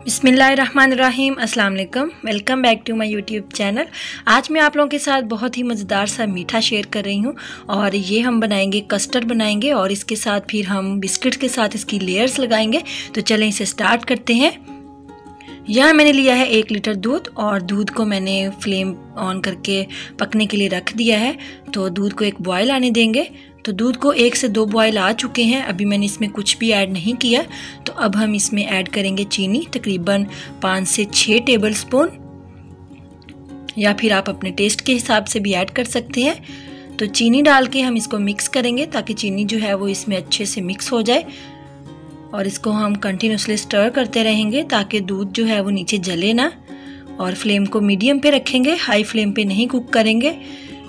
बिस्मिल्लाहिर्रहमानिर्रहीम, अस्सलाम वालेकुम। Welcome back to my YouTube channel. आज मैं आप लोगों के साथ बहुत ही मज़ेदार सा मीठा शेयर कर रही हूँ और ये हम बनाएंगे, कस्टर्ड बनाएंगे और इसके साथ फिर हम बिस्किट के साथ इसकी लेयर्स लगाएंगे। तो चलें इसे स्टार्ट करते हैं। यहाँ मैंने लिया है 1 लीटर दूध और दूध को मैंने फ्लेम ऑन करके पकने के लिए रख दिया है। तो दूध को एक बॉयल आने देंगे। तो दूध को 1 से 2 बॉयल आ चुके हैं। अभी मैंने इसमें कुछ भी ऐड नहीं किया। तो अब हम इसमें ऐड करेंगे चीनी, तकरीबन 5 से 6 टेबल स्पून, या फिर आप अपने टेस्ट के हिसाब से भी ऐड कर सकते हैं। तो चीनी डाल के हम इसको मिक्स करेंगे ताकि चीनी जो है वो इसमें अच्छे से मिक्स हो जाए और इसको हम कंटिन्यूसली स्टर करते रहेंगे ताकि दूध जो है वो नीचे जले ना। और फ्लेम को मीडियम पे रखेंगे, हाई फ्लेम पे नहीं कुक करेंगे,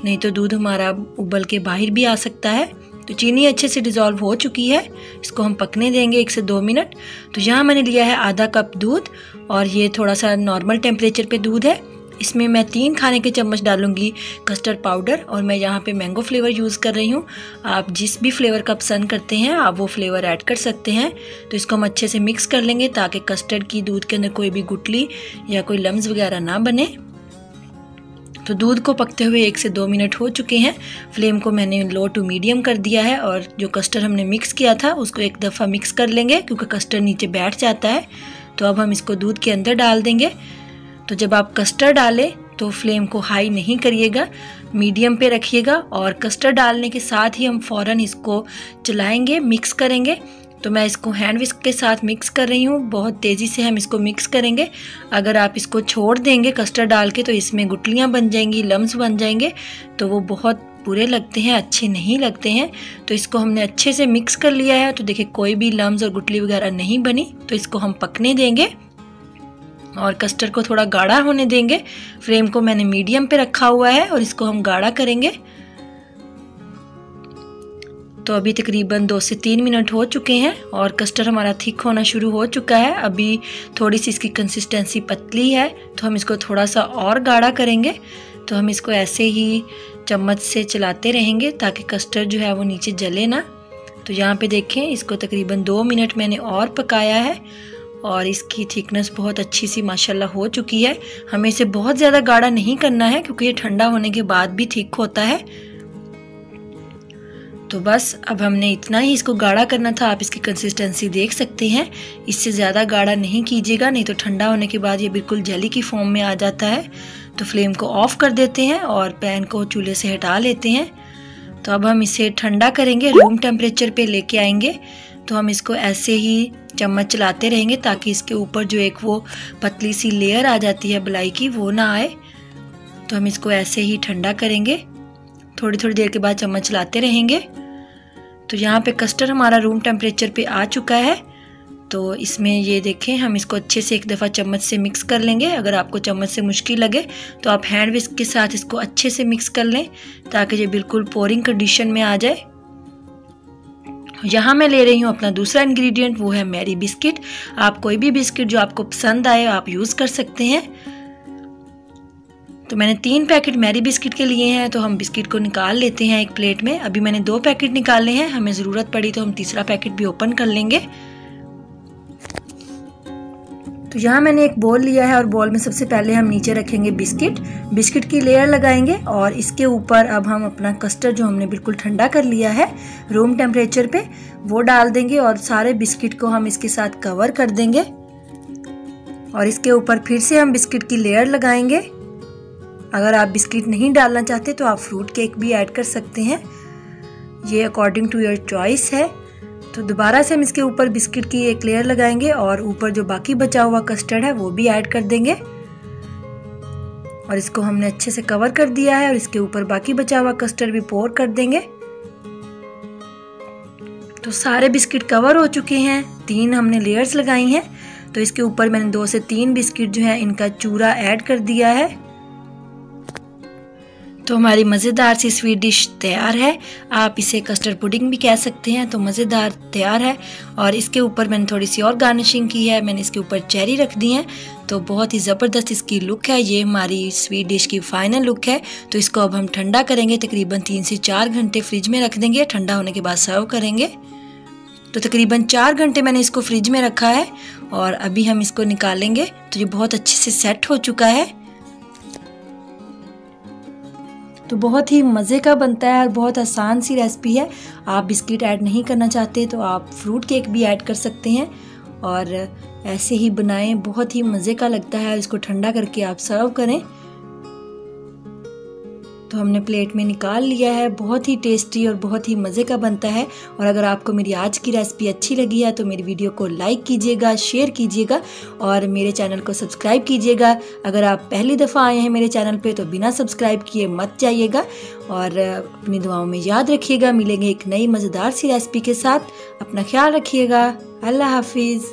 नहीं तो दूध हमारा उबल के बाहर भी आ सकता है। तो चीनी अच्छे से डिज़ोल्व हो चुकी है, इसको हम पकने देंगे 1 से 2 मिनट। तो यहाँ मैंने लिया है आधा कप दूध और ये थोड़ा सा नॉर्मल टेम्परेचर पे दूध है। इसमें मैं 3 खाने के चम्मच डालूंगी कस्टर्ड पाउडर और मैं यहाँ पे मैंगो फ्लेवर यूज़ कर रही हूँ। आप जिस भी फ्लेवर का पसंद करते हैं आप वो फ्लेवर ऐड कर सकते हैं। तो इसको हम अच्छे से मिक्स कर लेंगे ताकि कस्टर्ड की दूध के अंदर कोई भी गुठली या कोई लम्स वगैरह ना बने। तो दूध को पकते हुए 1 से 2 मिनट हो चुके हैं। फ्लेम को मैंने लो टू मीडियम कर दिया है और जो कस्टर्ड हमने मिक्स किया था उसको एक दफ़ा मिक्स कर लेंगे क्योंकि कस्टर्ड नीचे बैठ जाता है। तो अब हम इसको दूध के अंदर डाल देंगे। तो जब आप कस्टर्ड डालें तो फ्लेम को हाई नहीं करिएगा, मीडियम पे रखिएगा और कस्टर्ड डालने के साथ ही हम फ़ौरन इसको चलाएंगे, मिक्स करेंगे। तो मैं इसको हैंड विस्क के साथ मिक्स कर रही हूँ, बहुत तेज़ी से हम इसको मिक्स करेंगे। अगर आप इसको छोड़ देंगे कस्टर्ड डाल के तो इसमें गुठलियाँ बन जाएंगी, लम्स बन जाएंगे, तो वो बहुत बुरे लगते हैं, अच्छे नहीं लगते हैं। तो इसको हमने अच्छे से मिक्स कर लिया है। तो देखिए कोई भी लम्स और गुठली वगैरह नहीं बनी। तो इसको हम पकने देंगे और कस्टर्ड को थोड़ा गाढ़ा होने देंगे। फ्लेम को मैंने मीडियम पे रखा हुआ है और इसको हम गाढ़ा करेंगे। तो अभी तकरीबन 2 से 3 मिनट हो चुके हैं और कस्टर्ड हमारा थिक होना शुरू हो चुका है। अभी थोड़ी सी इसकी कंसिस्टेंसी पतली है तो हम इसको थोड़ा सा और गाढ़ा करेंगे। तो हम इसको ऐसे ही चम्मच से चलाते रहेंगे ताकि कस्टर्ड जो है वो नीचे जले ना। तो यहाँ पे देखें, इसको तकरीबन 2 मिनट मैंने और पकाया है और इसकी थिकनेस बहुत अच्छी सी माशाल्लाह हो चुकी है। हमें इसे बहुत ज़्यादा गाढ़ा नहीं करना है क्योंकि ये ठंडा होने के बाद भी थिक होता है। तो बस अब हमने इतना ही इसको गाढ़ा करना था। आप इसकी कंसिस्टेंसी देख सकते हैं, इससे ज़्यादा गाढ़ा नहीं कीजिएगा, नहीं तो ठंडा होने के बाद ये बिल्कुल जेली की फॉर्म में आ जाता है। तो फ्लेम को ऑफ कर देते हैं और पैन को चूल्हे से हटा लेते हैं। तो अब हम इसे ठंडा करेंगे, रूम टेम्परेचर पे लेके आएंगे। तो हम इसको ऐसे ही चम्मच चलाते रहेंगे ताकि इसके ऊपर जो एक वो पतली सी लेयर आ जाती है बलाई की, वो ना आए। तो हम इसको ऐसे ही ठंडा करेंगे, थोड़ी थोड़ी देर के बाद चम्मच चलाते रहेंगे। तो यहाँ पे कस्टर्ड हमारा रूम टेम्परेचर पे आ चुका है। तो इसमें ये देखें, हम इसको अच्छे से एक दफ़ा चम्मच से मिक्स कर लेंगे। अगर आपको चम्मच से मुश्किल लगे तो आप हैंड विस्क के साथ इसको अच्छे से मिक्स कर लें ताकि ये बिल्कुल पोरिंग कंडीशन में आ जाए। यहाँ मैं ले रही हूँ अपना दूसरा इंग्रेडिएंट, वो है मैरी बिस्किट। आप कोई भी बिस्किट जो आपको पसंद आए आप यूज़ कर सकते हैं। तो मैंने 3 पैकेट मैरी बिस्किट के लिए हैं। तो हम बिस्किट को निकाल लेते हैं एक प्लेट में। अभी मैंने 2 पैकेट निकाले हैं, हमें ज़रूरत पड़ी तो हम तीसरा पैकेट भी ओपन कर लेंगे। तो यहाँ मैंने एक बोल लिया है और बोल में सबसे पहले हम नीचे रखेंगे बिस्किट की लेयर लगाएंगे और इसके ऊपर अब हम अपना कस्टर्ड जो हमने बिल्कुल ठंडा कर लिया है रूम टेम्परेचर पे, वो डाल देंगे और सारे बिस्किट को हम इसके साथ कवर कर देंगे और इसके ऊपर फिर से हम बिस्किट की लेयर लगाएंगे। अगर आप बिस्किट नहीं डालना चाहते तो आप फ्रूट केक भी ऐड कर सकते हैं, ये अकॉर्डिंग टू योर चॉइस है। तो दोबारा से हम इसके ऊपर बिस्किट की एक लेयर लगाएंगे और ऊपर जो बाकी बचा हुआ कस्टर्ड है वो भी ऐड कर देंगे और इसको हमने अच्छे से कवर कर दिया है और इसके ऊपर बाकी बचा हुआ कस्टर्ड भी पोर कर देंगे। तो सारे बिस्किट कवर हो चुके हैं, 3 हमने लेयर्स लगाई हैं। तो इसके ऊपर मैंने 2 से 3 बिस्किट जो है इनका चूरा ऐड कर दिया है। तो हमारी मज़ेदार सी स्वीट डिश तैयार है। आप इसे कस्टर्ड पुडिंग भी कह सकते हैं। तो मज़ेदार तैयार है और इसके ऊपर मैंने थोड़ी सी और गार्निशिंग की है, मैंने इसके ऊपर चेरी रख दी हैं। तो बहुत ही ज़बरदस्त इसकी लुक है। ये हमारी स्वीट डिश की फाइनल लुक है। तो इसको अब हम ठंडा करेंगे, तकरीबन 3 से 4 घंटे फ्रिज में रख देंगे, ठंडा होने के बाद सर्व करेंगे। तो तकरीबन 4 घंटे मैंने इसको फ्रिज में रखा है और अभी हम इसको निकालेंगे। तो ये बहुत अच्छे से सेट हो चुका है। तो बहुत ही मज़े का बनता है और बहुत आसान सी रेसिपी है। आप बिस्किट ऐड नहीं करना चाहते तो आप फ्रूट केक भी ऐड कर सकते हैं और ऐसे ही बनाएं, बहुत ही मज़े का लगता है। इसको ठंडा करके आप सर्व करें। तो हमने प्लेट में निकाल लिया है। बहुत ही टेस्टी और बहुत ही मज़े का बनता है। और अगर आपको मेरी आज की रेसिपी अच्छी लगी है तो मेरी वीडियो को लाइक कीजिएगा, शेयर कीजिएगा और मेरे चैनल को सब्सक्राइब कीजिएगा। अगर आप पहली दफ़ा आए हैं मेरे चैनल पे तो बिना सब्सक्राइब किए मत जाइएगा। और अपनी दुआओं में याद रखिएगा। मिलेंगे एक नई मज़ेदार सी रेसिपी के साथ। अपना ख्याल रखिएगा। अल्लाह हाफिज़।